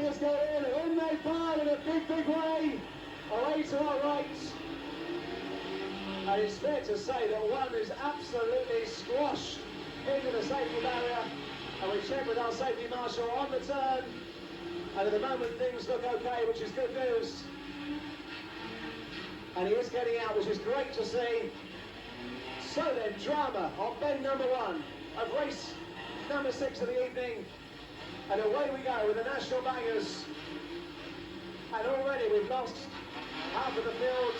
bangers go in, and in they file in a big, big way, away to our right. And it's fair to say that one is absolutely squashed into the safety barrier, and we check with our safety marshal on the turn, and at the moment things look okay, which is good news. And he is getting out, which is great to see. So then, drama on bend number 1 of race number 6 of the evening. And away we go with the national bangers. And already we've lost half of the field.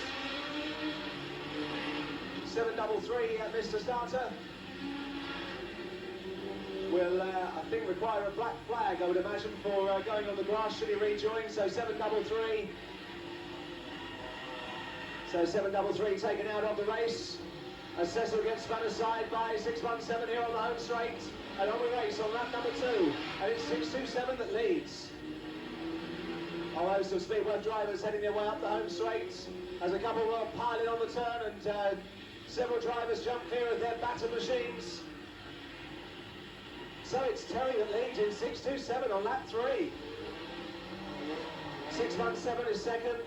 733 Mr. Starter. Will, I think, require a black flag, I would imagine, for going on the grass should he rejoin. So 733. So 733 taken out of the race. As Cecil gets spun aside by 617 here on the home straight. And on the race on lap number 2. And it's 627 that leads. A host of Speedworth drivers heading their way up the home straight. As a couple were piling on the turn, and several drivers jump clear of their battered machines. So it's Terry that leads in 627 on lap 3. 617 is second.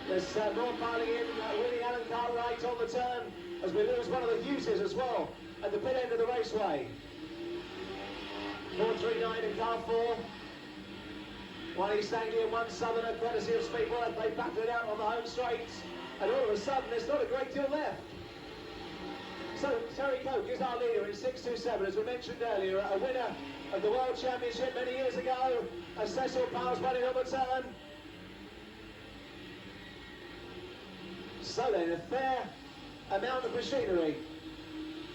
There's more piling in, Willie Allen Cartwright on the turn, as we lose one of the uses as well at the pit end of the raceway. 439 in car 4. One East Anglian, one Southerner, courtesy of Speedworth. They battled it out on the home straight, and all of a sudden there's not a great deal left. So Terry Coke is our leader in 627, as we mentioned earlier, a winner of the World Championship many years ago, as Cecil Powell's running on the turn. So then, a fair amount of machinery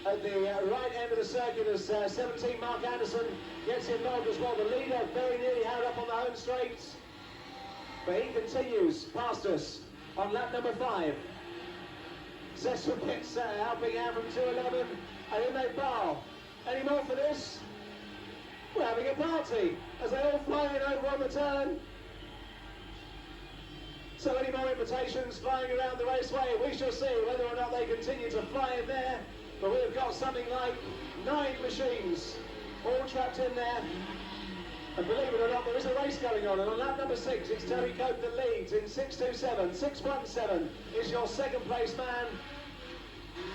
at the right end of the circuit as 17 Mark Anderson gets involved as well. The leader very nearly held up on the home straight, but he continues past us on lap number 5. Cecil gets helping out from 211, and in they bar. Any more for this? We're having a party as they all fly in over on the turn. So any more invitations flying around the raceway, we shall see whether or not they continue to fly in there. But we've got something like 9 machines all trapped in there. And believe it or not, there is a race going on. And on lap number 6, it's Terry Cope that leads in 627. 617 is your second place man.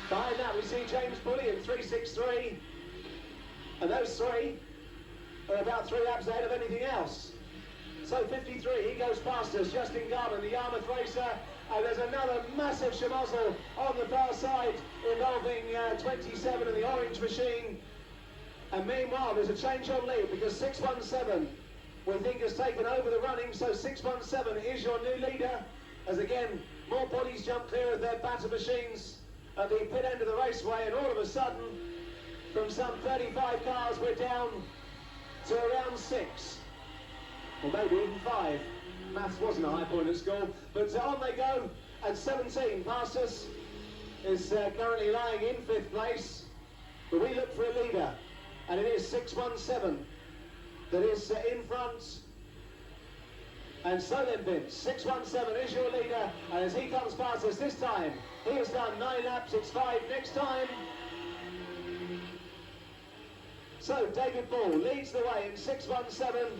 Behind that, we see James Bully in 363. And those 3 are about 3 laps ahead of anything else. So 53, he goes past us, Justin Garman, the Yarmouth racer, and there's another massive schmozzle on the far side involving 27 and the orange machine. And meanwhile, there's a change on lead because 617, we think, has taken over the running, so 617 is your new leader, as again, more bodies jump clear of their batter machines at the pit end of the raceway, and all of a sudden, from some 35 cars, we're down to around 6. Or maybe even 5. Maths wasn't a high point at school. But on they go, and 17 past us is currently lying in 5th place. But we look for a leader, and it is 617 that is in front. And so then, Vince, 617 is your leader, and as he comes past us this time, he has done 9 laps, it's 5 next time. So David Ball leads the way in 617.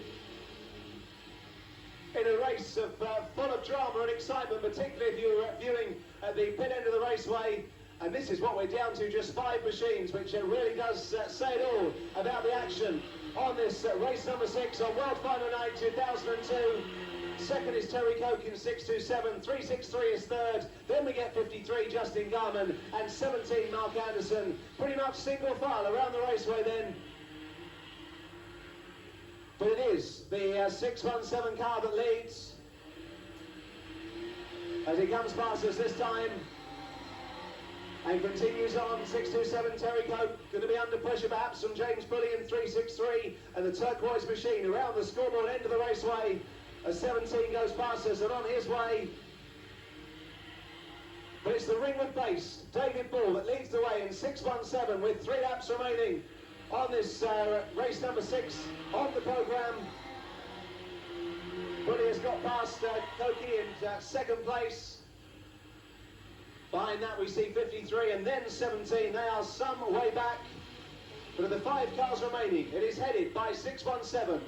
In a race of, full of drama and excitement, particularly if you're viewing at the pit end of the raceway. And this is what we're down to, just 5 machines, which really does say it all about the action on this race number 6 on World Final Night 2002. Second is Terry Coke in 627, 363 is third, then we get 53 Justin Garman and 17 Mark Anderson. Pretty much single file around the raceway then. But it is the 617 car that leads as he comes past us this time and continues on. 627 Terry Cope going to be under pressure perhaps from James Bully in 363 and the turquoise machine around the scoreboard end of the raceway as 17 goes past us and on his way. But it's the Ringwood base, David Ball, that leads the way in 617 with 3 laps remaining on this race number 6 on the programme. Bully has got past Koki in 2nd place. Behind that we see 53 and then 17. They are some way back. But of the 5 cars remaining, it is headed by 617.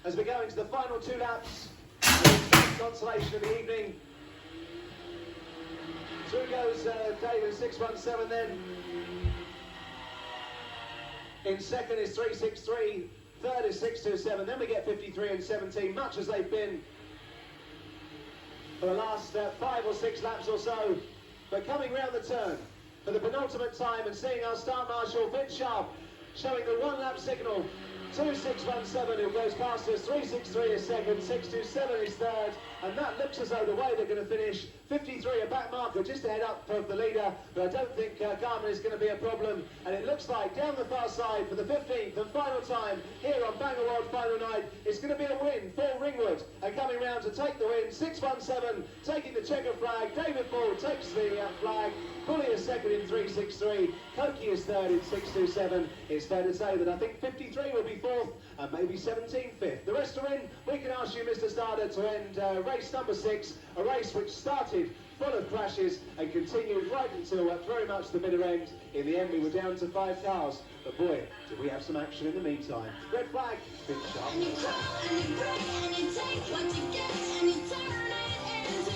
as we go into the final 2 laps. The consolation of the evening. Through goes David 617 then. In second is 363, third is 627, then we get 53 and 17, much as they've been for the last 5 or 6 laps or so. But coming round the turn for the penultimate time and seeing our start marshal Vince Sharp showing the 1 lap signal. 2617 who goes past us, 363 is second, 627 is third, and that looks as though the way they're going to finish. 53 a back marker just ahead up of the leader, but I don't think Garmin is going to be a problem, and it looks like down the far side for the 15th and final time here on Bangor World Final Night, it's going to be a win for Ringwood, and coming round to take the win, 617 taking the checker flag. David Ball takes the flag. Bully is second in 363, Koki is third in 627. It's fair to say that I think 53 will be fourth and maybe 17 fifth. The rest are in. We can ask you, Mr. Starter, to end race number 6, a race which started full of crashes and continued right until very much the bitter end. In the end, we were down to 5 cars, but boy, did we have some action in the meantime. Red flag, Vince Sharp. And you crawl and you break and you take what you get and you turn it into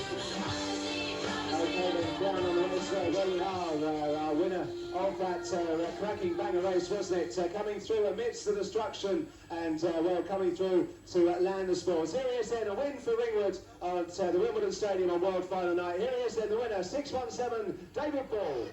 Okay then, down on the winner's row, there we are, our winner of that cracking banger race, wasn't it? Coming through amidst the destruction and, well, coming through to land the spoils. Here he is then, a win for Ringwood at the Wimbledon Stadium on World Final Night. Here he is then, the winner, 617, David Ball.